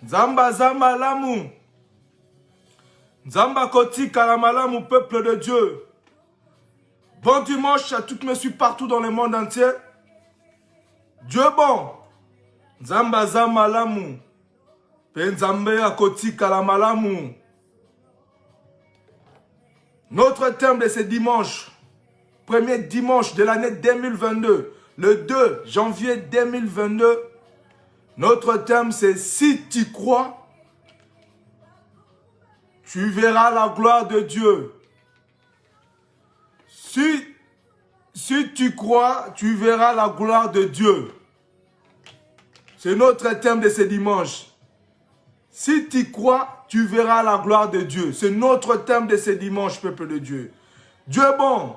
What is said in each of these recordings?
Nzamba zamba lamu. Nzamba koti kalamalamu, peuple de Dieu. Bon dimanche à toutes mes suites partout dans le monde entier. Dieu bon. Nzamba zamba lamu. Penzambe akoti kalamalamu. Notre thème de ce dimanche, premier dimanche de l'année 2022, le 2 janvier 2022, notre thème c'est « Si tu crois, tu verras la gloire de Dieu ». Si tu crois, tu verras la gloire de Dieu. C'est notre thème de ce dimanche. Si tu crois, tu verras la gloire de Dieu. C'est notre thème de ce dimanche, peuple de Dieu. Dieu est bon.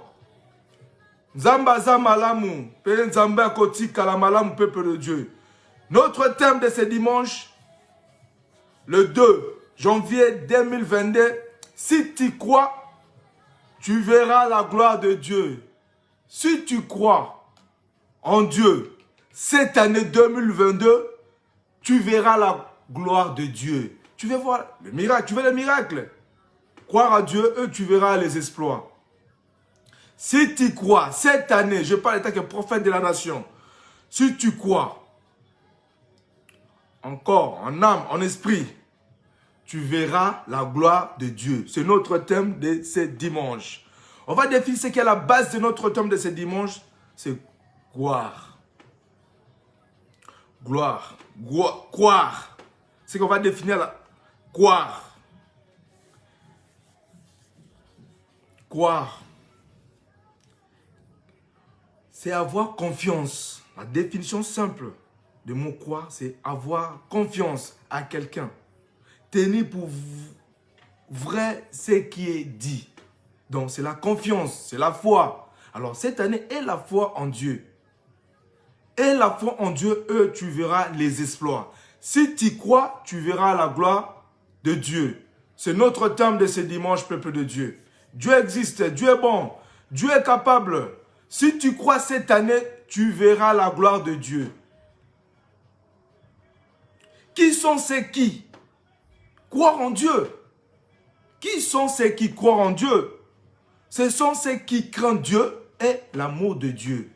Nzamba zamalamu, pe nzamba koti kalamalamu, peuple de Dieu. Notre thème de ce dimanche, le 2 janvier 2022, si tu crois, tu verras la gloire de Dieu. Si tu crois en Dieu, cette année 2022, tu verras la gloire de Dieu. Tu veux voir le miracle, tu veux le miracle. Croire à Dieu, tu verras les exploits. Si tu crois, cette année, je parle en tant que prophète de la nation, si tu crois, encore, en âme, en esprit, tu verras la gloire de Dieu. C'est notre thème de ce dimanche. On va définir ce qui est la base de notre thème de ce dimanche, c'est croire. Gloire. Croire. C'est qu'on va définir la croire. Croire. C'est avoir confiance. La définition simple de mot croire, c'est avoir confiance à quelqu'un. Tenir pour vrai ce qui est dit. Donc c'est la confiance, c'est la foi. Alors cette année est la foi en Dieu. Et la foi en Dieu, tu verras les exploits. Si tu crois, tu verras la gloire de Dieu. C'est notre thème de ce dimanche, peuple de Dieu. Dieu existe, Dieu est bon, Dieu est capable. Si tu crois cette année, tu verras la gloire de Dieu. Qui sont ceux qui croient en Dieu? Qui sont ceux qui croient en Dieu? Ce sont ceux qui craignent Dieu et l'amour de Dieu.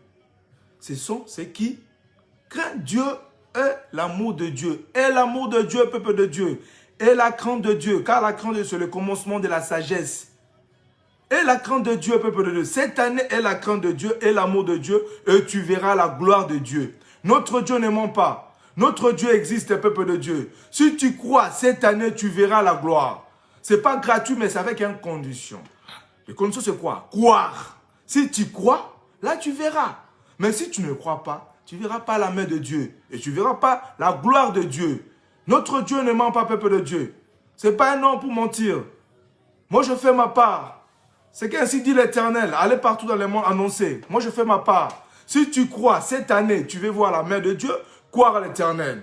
Ce sont ceux qui craignent Dieu et l'amour de Dieu. Et l'amour de Dieu, peuple de Dieu. Et la crainte de Dieu. Car la crainte de Dieu, c'est le commencement de la sagesse. Et la crainte de Dieu, peuple de Dieu. Cette année est la crainte de Dieu et l'amour de Dieu. Et tu verras la gloire de Dieu. Notre Dieu ne ment pas. Notre Dieu existe, peuple de Dieu. Si tu crois, cette année, tu verras la gloire. Ce n'est pas gratuit, mais c'est avec une condition. Les conditions, c'est quoi? Croire. Si tu crois, là, tu verras. Mais si tu ne crois pas, tu ne verras pas la main de Dieu. Et tu ne verras pas la gloire de Dieu. Notre Dieu ne ment pas, peuple de Dieu. Ce n'est pas un homme pour mentir. Moi, je fais ma part. C'est qu'ainsi dit l'Éternel. Allez partout dans le monde annoncer. Moi, je fais ma part. Si tu crois, cette année, tu veux voir la main de Dieu, croire à l'Éternel.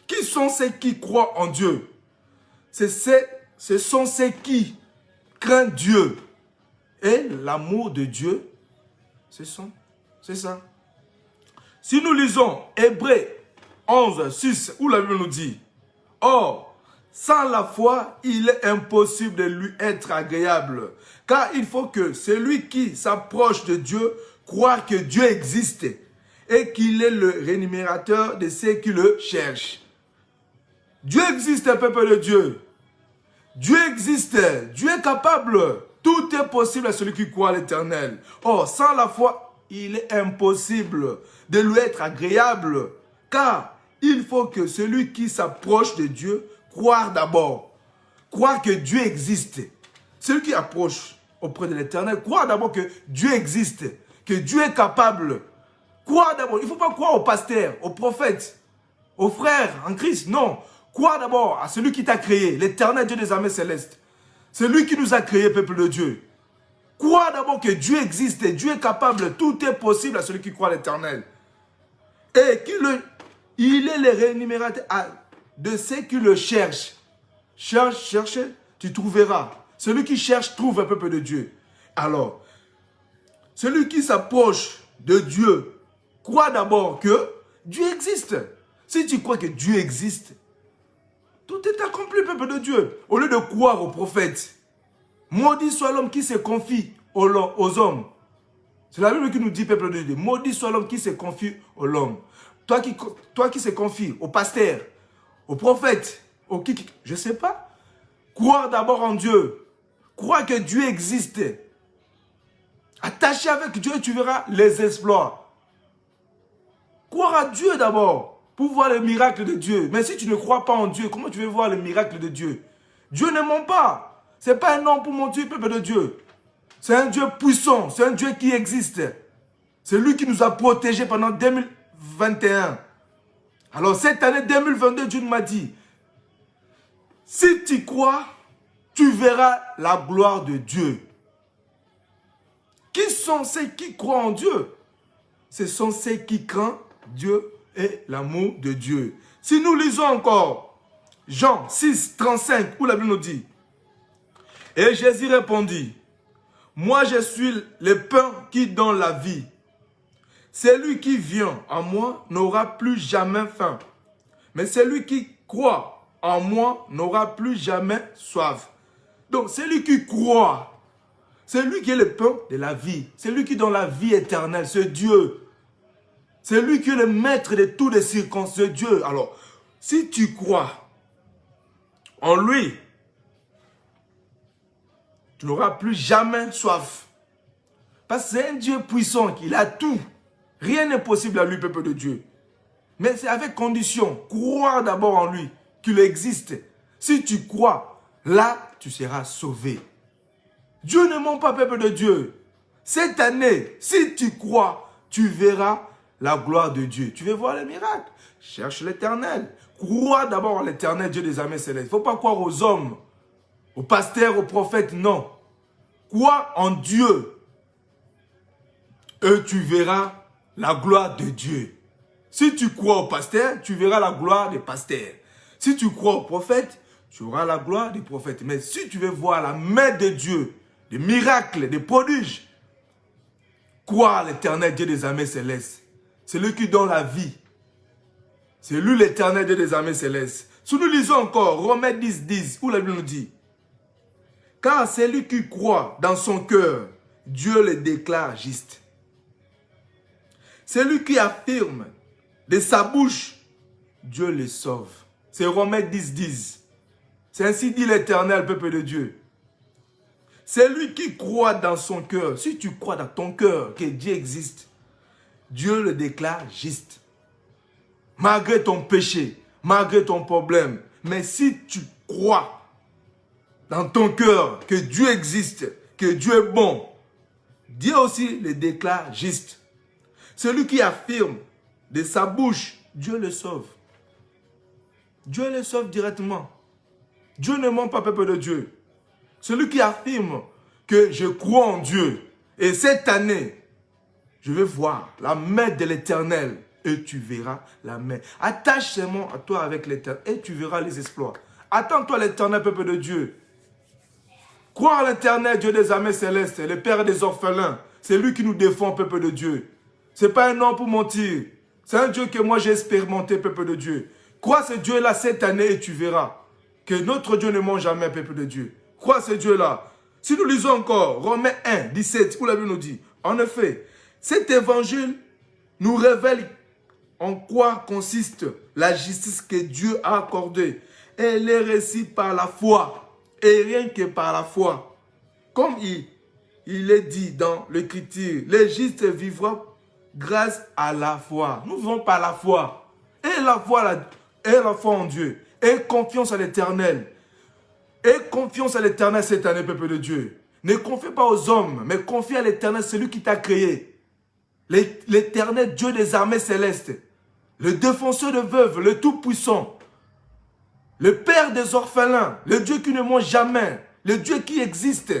Qui sont ceux qui croient en Dieu? Ce sont ceux qui craignent Dieu. Et l'amour de Dieu, c'est ça. Si nous lisons Hébreux 11, 6, où la Bible nous dit, « Or, sans la foi, il est impossible de lui être agréable, car il faut que celui qui s'approche de Dieu croit que Dieu existe et qu'il est le rémunérateur de ceux qui le cherchent. » Dieu existe, peuple de Dieu. Dieu existe. Dieu est capable. Tout est possible à celui qui croit à l'Éternel. Or, sans la foi, il est impossible de lui être agréable, car il faut que celui qui s'approche de Dieu croire d'abord. Croire que Dieu existe. Celui qui approche auprès de l'Éternel, croire d'abord que Dieu existe, que Dieu est capable. Croire d'abord. Il ne faut pas croire au pasteur, au prophète, aux frères en Christ. Non. Croire d'abord à celui qui t'a créé, l'Éternel Dieu des armées célestes. C'est lui qui nous a créés, peuple de Dieu. Croire d'abord que Dieu existe, Dieu est capable, tout est possible à celui qui croit à l'Éternel. Et il est le rémunérateur de ceux qui le cherchent. Cherche, tu trouveras. Celui qui cherche, trouve, un peuple de Dieu. Alors, celui qui s'approche de Dieu, croit d'abord que Dieu existe. Si tu crois que Dieu existe, Tout est accompli, peuple de Dieu. Au lieu de croire aux prophètes, maudit soit l'homme qui se confie aux hommes. C'est la Bible qui nous dit, peuple de Dieu, maudit soit l'homme qui se confie aux hommes. Toi qui se confie au pasteur, au prophète, je ne sais pas. Croire d'abord en Dieu. Croire que Dieu existe. Attaché avec Dieu, tu verras les exploits. Croire à Dieu d'abord pour voir le miracle de Dieu. Mais si tu ne crois pas en Dieu, comment tu veux voir le miracle de Dieu? Dieu ne ment pas. Ce n'est pas un homme pour mentir, peuple de Dieu. C'est un Dieu puissant. C'est un Dieu qui existe. C'est lui qui nous a protégés pendant 2021. Alors cette année 2022, Dieu m'a dit, si tu crois, tu verras la gloire de Dieu. Qui sont ceux qui croient en Dieu? Ce sont ceux qui craignent Dieu et l'amour de Dieu. Si nous lisons encore Jean 6, 35, où la Bible nous dit, et Jésus répondit, moi je suis le pain qui donne la vie. Celui qui vient en moi n'aura plus jamais faim. Mais celui qui croit en moi n'aura plus jamais soif. Donc celui qui croit, c'est lui qui est le pain de la vie. C'est lui qui donne la vie éternelle, c'est Dieu. C'est lui qui est le maître de toutes les circonstances, c'est Dieu. Alors, si tu crois en lui, tu n'auras plus jamais soif. Parce que c'est un Dieu puissant, qu'il a tout. Rien n'est possible à lui, peuple de Dieu. Mais c'est avec condition. Croire d'abord en lui, qu'il existe. Si tu crois, là, tu seras sauvé. Dieu ne ment pas, peuple de Dieu. Cette année, si tu crois, tu verras la gloire de Dieu. Tu veux voir les miracles. Cherche l'Éternel. Crois d'abord en l'Éternel, Dieu des armées célestes. Il ne faut pas croire aux hommes, aux pasteurs, aux prophètes, non. Crois en Dieu. Et tu verras la gloire de Dieu. Si tu crois au pasteur, tu verras la gloire des pasteurs. Si tu crois au prophète, tu auras la gloire des prophètes. Mais si tu veux voir la main de Dieu, des miracles, des prodiges, crois à l'Éternel Dieu des armées célestes. C'est lui qui donne la vie. C'est lui l'Éternel Dieu des armées célestes. Si nous lisons encore Romains 10, 10, où la Bible nous dit, car c'est lui qui croit dans son cœur, Dieu le déclare juste. C'est lui qui affirme de sa bouche, Dieu le sauve. C'est Romains 10, 10. C'est ainsi dit l'Éternel, peuple de Dieu. C'est lui qui croit dans son cœur. Si tu crois dans ton cœur que Dieu existe, Dieu le déclare juste. Malgré ton péché, malgré ton problème. Mais si tu crois dans ton cœur que Dieu existe, que Dieu est bon, Dieu aussi le déclare juste. Celui qui affirme de sa bouche, Dieu le sauve. Dieu le sauve directement. Dieu ne ment pas, peuple de Dieu. Celui qui affirme que je crois en Dieu, et cette année, je vais voir la main de l'Éternel, et tu verras la main. Attache seulement à toi avec l'Éternel, et tu verras les exploits. Attends-toi l'Éternel, peuple de Dieu. Crois à l'Éternel, Dieu des armées célestes, le Père des orphelins. C'est lui qui nous défend, peuple de Dieu. Ce n'est pas un homme pour mentir. C'est un Dieu que moi j'ai expérimenté, peuple de Dieu. Crois ce Dieu-là cette année et tu verras que notre Dieu ne ment jamais, peuple de Dieu. Crois ce Dieu-là. Si nous lisons encore Romains 1, 17, où la Bible nous dit, en effet, cet évangile nous révèle en quoi consiste la justice que Dieu a accordée. Elle est réussie par la foi. Et rien que par la foi. Comme il est dit dans l'Écriture, les justes vivront grâce à la foi. Nous vivons par la foi. Et la foi en Dieu. Et confiance à l'Éternel. Et confiance à l'Éternel cette année, peuple de Dieu. Ne confie pas aux hommes, mais confie à l'Éternel, celui qui t'a créé. L'Éternel, Dieu des armées célestes. Le défenseur de veuves, le Tout-Puissant. Le Père des orphelins, le Dieu qui ne ment jamais, le Dieu qui existe.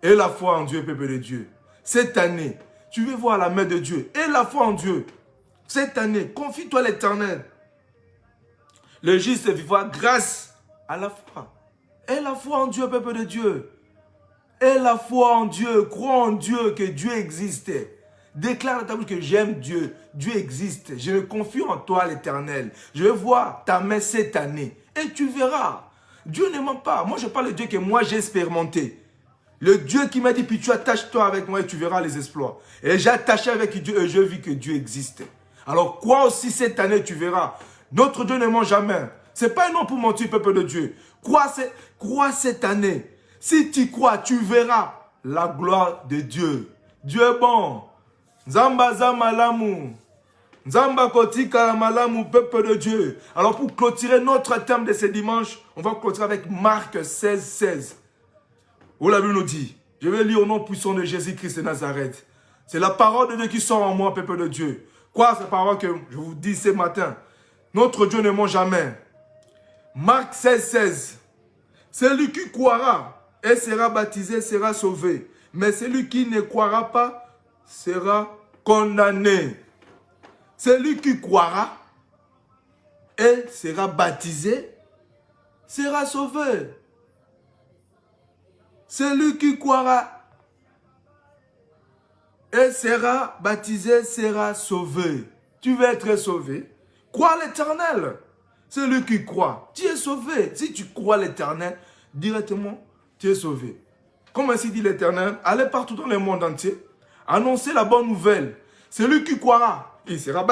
Et la foi en Dieu, peuple de Dieu. Cette année, tu veux voir la main de Dieu. Et la foi en Dieu. Cette année, confie-toi à l'Éternel. Le juste vivra grâce à la foi. Et la foi en Dieu, peuple de Dieu. Et la foi en Dieu, crois en Dieu que Dieu existe. Déclare dans ta bouche que j'aime Dieu. Dieu existe. Je me confie en toi, l'Éternel. Je vais voir ta main cette année. Et tu verras. Dieu ne ment pas. Moi, je parle de Dieu que moi, j'ai expérimenté. Le Dieu qui m'a dit, puis tu attaches-toi avec moi et tu verras les exploits. Et j'ai attaché avec Dieu et je vis que Dieu existe. Alors, crois aussi cette année, tu verras. Notre Dieu ne ment jamais. Ce n'est pas un nom pour mentir, peuple de Dieu. Crois cette année. Si tu crois, tu verras la gloire de Dieu. Dieu est bon. Nzamba za malamu. Nzamba kotika malamu, peuple de Dieu. Alors, pour clôturer notre thème de ce dimanche, on va clôturer avec Marc 16, 16. Où la Bible nous dit, je vais lire au nom puissant de Jésus-Christ de Nazareth. C'est la parole de Dieu qui sort en moi, peuple de Dieu. Quoi, cette parole que je vous dis ce matin? Notre Dieu ne ment jamais. Marc 16, 16. Celui qui croira et sera baptisé sera sauvé. Mais celui qui ne croira pas sera condamné. Celui qui croira et sera baptisé sera sauvé. Celui qui croira et sera baptisé sera sauvé. Tu veux être sauvé? Crois l'Éternel. Celui qui croit, tu es sauvé. Si tu crois l'Éternel, directement, tu es sauvé. Comme ainsi dit l'Éternel, allez partout dans le monde entier, annoncez la bonne nouvelle. Celui qui croira, il sera baptisé.